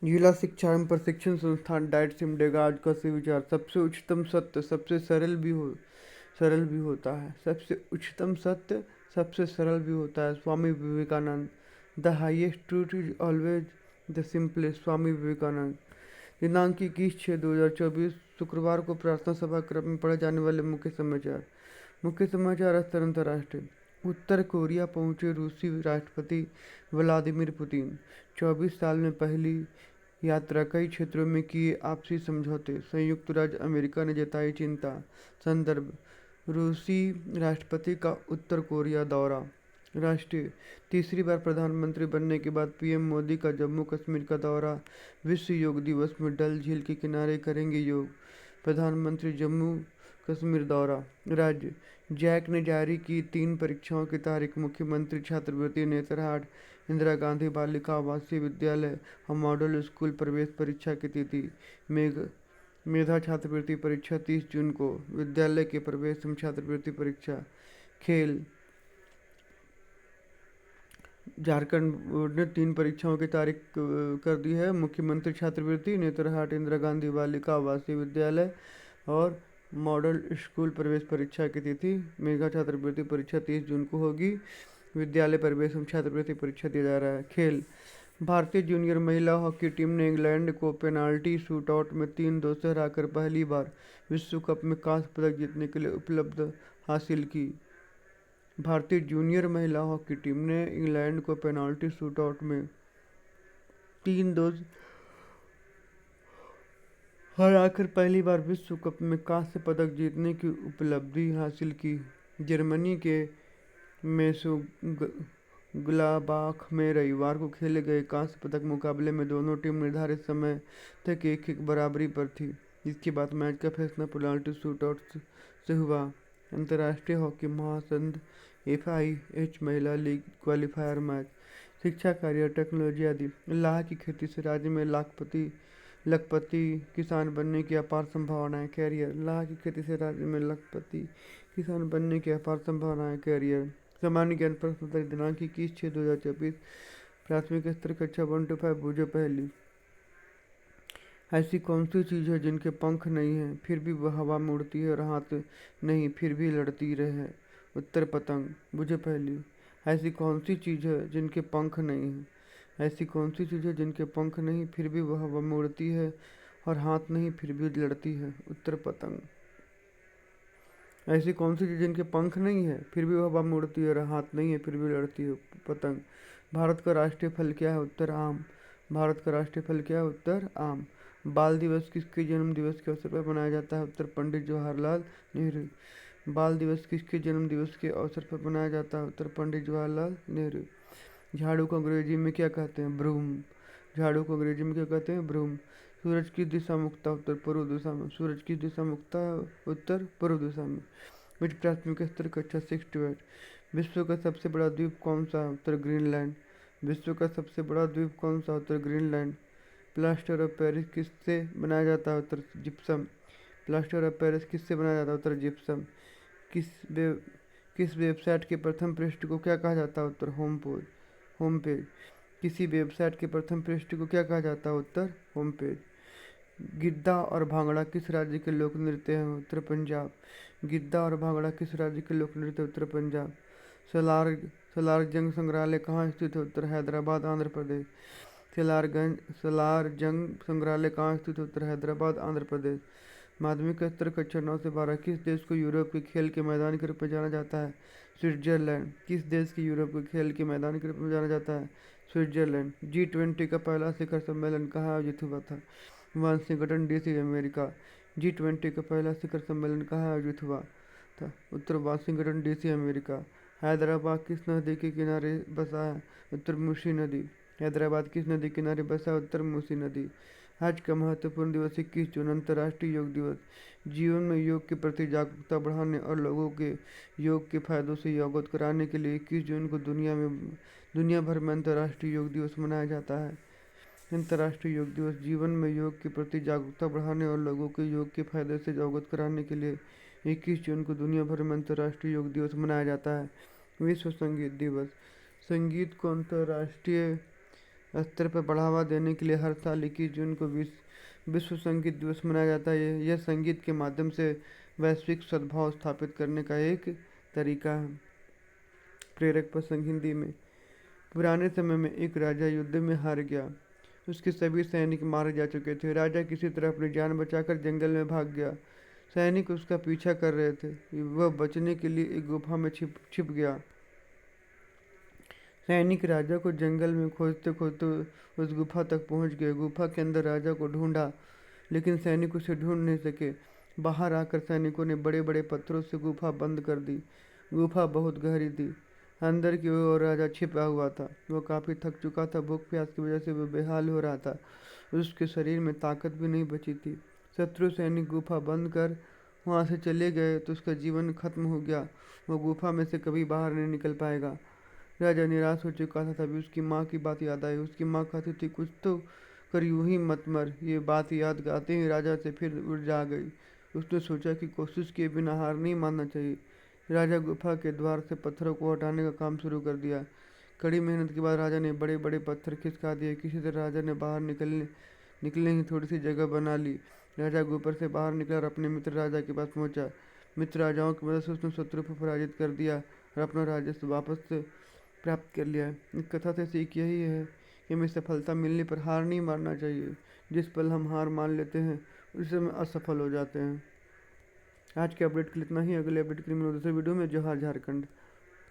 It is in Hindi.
जिला शिक्षा एवं प्रशिक्षण संस्थान डाइट सिमडेगा आज का से विचार। सबसे उच्चतम सत्य सबसे सरल भी होता है। सबसे उच्चतम सत्य सबसे सरल भी होता है। Swami Vivekananda. The highest truth is always the simplest. Swami Vivekananda. दिनांक 21/6/2024 शुक्रवार को प्रार्थना सभा क्रम में पढ़े जाने वाले मुख्य समाचार। मुख्य समाचार स्तर अंतर्राष्ट्रीय। उत्तर कोरिया पहुंचे रूसी राष्ट्रपति व्लादिमीर पुतिन। 24 साल में पहली यात्रा। कई क्षेत्रों में किए आपसी समझौते। संयुक्त राज्य अमेरिका ने जताई चिंता। संदर्भ। रूसी राष्ट्रपति का उत्तर कोरिया दौरा। राष्ट्रीय। तीसरी बार प्रधानमंत्री बनने के बाद पीएम मोदी का जम्मू कश्मीर का दौरा। विश्व योग दिवस में डल झील के किनारे करेंगे योग। प्रधानमंत्री जम्मू कश्मीर दौरा। राज्य। जैक ने जारी की 3 परीक्षाओं की तारीख। मुख्यमंत्री छात्रवृत्ति नेतरहाट इंदिरा गांधी बालिका आवासीय विद्यालय और मॉडल स्कूल प्रवेश परीक्षा की तिथि। मेधा छात्रवृत्ति परीक्षा 30 जून को। विद्यालय के प्रवेश एवं छात्रवृत्ति परीक्षा। खेल। झारखंड बोर्ड ने 3 परीक्षाओं की तारीख कर दी है। मुख्यमंत्री छात्रवृत्ति नेतरहाट इंदिरा गांधी बालिका आवासीय विद्यालय और मॉडल स्कूल प्रवेश परीक्षा की तिथि। मेधा छात्रवृत्ति परीक्षा 30 जून को होगी। विद्यालय प्रवेश एवं छात्रवृत्ति परीक्षा दिया जा रहा है। खेल। भारतीय जूनियर महिला हॉकी टीम ने इंग्लैंड को पेनाल्टी शूटआउट में 3-2 से हराकर पहली बार विश्व कप में कांस्य पदक जीतने के लिए उपलब्ध हासिल की। भारतीय जूनियर महिला हॉकी टीम ने इंग्लैंड को पेनाल्टी शूटआउट में 3-2 हराकर पहली बार विश्व कप में कांस्य पदक जीतने की उपलब्धि हासिल की। जर्मनी के मेसोग्लाबाख में रविवार को खेले गए कांस्य पदक मुकाबले में दोनों टीम निर्धारित समय तक 1-1 बराबरी पर थी। इसके बाद मैच का फैसला पेनाल्टी शूटआउट से हुआ। अंतर्राष्ट्रीय हॉकी महासंघ FIH महिला लीग क्वालिफायर मैच। शिक्षा कार्य और टेक्नोलॉजी आदि। लाह की खेती से राज्य में लखपति किसान बनने की अपार संभावनाएं। कैरियर। लाह की खेती से राज्य में लखपति किसान बनने की अपार संभावनाएं। कैरियर। सामान्य ज्ञान प्रश्न उत्तर दिनांक 21/6/2024 प्राथमिक स्तर कक्षा 1 to 5 बूझो पहली। ऐसी कौन सी चीज़ है जिनके पंख नहीं हैं फिर भी वह हवा में उड़ती है और हाथ नहीं फिर भी लड़ती रहे। उत्तर पतंग। बूझो पहली। ऐसी कौन सी चीज़ है जिनके पंख नहीं हैं। ऐसी कौन सी चीज़ है जिनके पंख नहीं फिर भी वह हवा में उड़ती है और हाथ नहीं फिर भी लड़ती है। उत्तर पतंग। ऐसी कौन सी चीज़ जिनके पंख नहीं है फिर भी वह हवा में उड़ती है और हाथ नहीं है फिर भी लड़ती है। पतंग। भारत का राष्ट्रीय फल क्या है। उत्तर आम। भारत का राष्ट्रीय फल क्या है। उत्तर आम। बाल दिवस किसके जन्म दिवस के अवसर पर मनाया जाता है। उत्तर पंडित जवाहरलाल नेहरू। बाल दिवस किसके जन्म दिवस के अवसर पर मनाया जाता है। उत्तर पंडित जवाहरलाल नेहरू। झाड़ू को अंग्रेजी में क्या कहते हैं। ब्रूम। झाड़ू को अंग्रेजी में क्या कहते हैं। ब्रूम। सूरज किस दिशा में उगता है। उत्तर पूर्व दिशा में। सूरज किस दिशा में उगता है। उत्तर पूर्व दिशा में। उच्च प्राथमिक स्तर कक्षा 6 to 8। विश्व का सबसे बड़ा द्वीप कौन सा है। उत्तर ग्रीनलैंड। विश्व का सबसे बड़ा द्वीप कौन सा। उत्तर ग्रीनलैंड। प्लास्टर ऑफ पेरिस किससे बनाया जाता है। उत्तर जिप्सम। प्लास्टर ऑफ पेरिस किससे बनाया जाता है। उत्तर जिप्सम। किस वेब किस वेबसाइट के प्रथम पृष्ठ को क्या कहा जाता है। उत्तर होम पेज। किसी वेबसाइट के प्रथम पृष्ठ को क्या कहा जाता है। उत्तर होम पेज। गिद्दा और भांगड़ा किस राज्य के लोक नृत्य हैं। उत्तर पंजाब। गिद्दा और भांगड़ा किस राज्य के लोक नृत्य। उत्तर पंजाब। सलार जंग संग्रहालय कहाँ स्थित है। उत्तर हैदराबाद आंध्र प्रदेश। सलार जंग संग्रहालय कहाँ स्थित है। उत्तर हैदराबाद आंध्र प्रदेश। माध्यमिक स्तर कक्षा 9 से 12 किस देश को यूरोप के खेल के मैदान के रूप में जाना जाता है। स्विट्जरलैंड। किस देश के यूरोप के खेल के मैदान के रूप में जाना जाता है। स्विट्जरलैंड। G20 का पहला शिखर सम्मेलन कहाँ आयोजित हुआ था। Washington DC America. G20 का पहला शिखर सम्मेलन कहाँ आयोजित हुआ था। उत्तर वाशिंगटन DC अमेरिका। हैदराबाद किस नदी के किनारे बसा है। उत्तर मूसी नदी। हैदराबाद किस नदी के किनारे बसा है। उत्तर मूसी नदी। आज का महत्वपूर्ण दिवस 21 जून अंतर्राष्ट्रीय योग दिवस। जीवन में योग के प्रति जागरूकता बढ़ाने और लोगों के योग के फायदों से अवगत कराने के लिए 21 जून को दुनिया भर में अंतर्राष्ट्रीय योग दिवस मनाया जाता है। अंतर्राष्ट्रीय योग दिवस जीवन में योग के प्रति जागरूकता बढ़ाने और लोगों के योग के फायदे से अवगत कराने के लिए 21 जून को दुनिया भर में अंतर्राष्ट्रीय योग दिवस मनाया जाता है। विश्व संगीत दिवस। संगीत को स्तर पर बढ़ावा देने के लिए हर साल 21 जून को विश्व संगीत दिवस मनाया जाता है। यह संगीत के माध्यम से वैश्विक सद्भाव स्थापित करने का एक तरीका है। प्रेरक प्रसंग हिंदी में। पुराने समय में एक राजा युद्ध में हार गया। उसके सभी सैनिक मारे जा चुके थे। राजा किसी तरह अपनी जान बचाकर जंगल में भाग गया। सैनिक उसका पीछा कर रहे थे। वह बचने के लिए एक गुफा में छिप गया। सैनिक राजा को जंगल में खोजते खोजते उस गुफा तक पहुंच गए। गुफा के अंदर राजा को ढूंढा, लेकिन सैनिक उसे ढूंढ नहीं सके। बाहर आकर सैनिकों ने बड़े बड़े पत्थरों से गुफा बंद कर दी। गुफा बहुत गहरी थी। अंदर की ओर राजा छिपा हुआ था। वो काफी थक चुका था। भूख प्यास की वजह से वो बेहाल हो रहा था। उसके शरीर में ताकत भी नहीं बची थी। शत्रु सैनिक गुफा बंद कर वहां से चले गए तो उसका जीवन खत्म हो गया। वो गुफा में से कभी बाहर नहीं निकल पाएगा। राजा निराश हो चुका था। तभी उसकी माँ की बात याद आई। उसकी माँ कहती थी, कुछ तो कर, यूं ही मत मर। ये बात याद आते ही राजा से फिर ऊर्जा आ गई। उसने सोचा कि कोशिश किए बिना हार नहीं मानना चाहिए। राजा गुफा के द्वार से पत्थरों को हटाने का काम शुरू कर दिया। कड़ी मेहनत के बाद राजा ने बड़े बड़े पत्थर खिसका दिए। किसी तरह राजा ने बाहर निकलने की थोड़ी सी जगह बना ली। राजा गुफा से बाहर निकला और अपने मित्र राजा के पास पहुंचा। मित्र राजाओं की मदद से उसने शत्रु को पराजित कर दिया और अपना राज्य वापस प्राप्त कर लिया। इस कथा से सीख यही है कि हमें सफलता मिलने पर हार नहीं मानना चाहिए। जिस पल हम हार मान लेते हैं उस समय असफल हो जाते हैं। आज के अपडेट के लिए इतना ही। अगले अपडेट के लिए मिलूंगा दूसरे वीडियो में। जोहार झारखंड।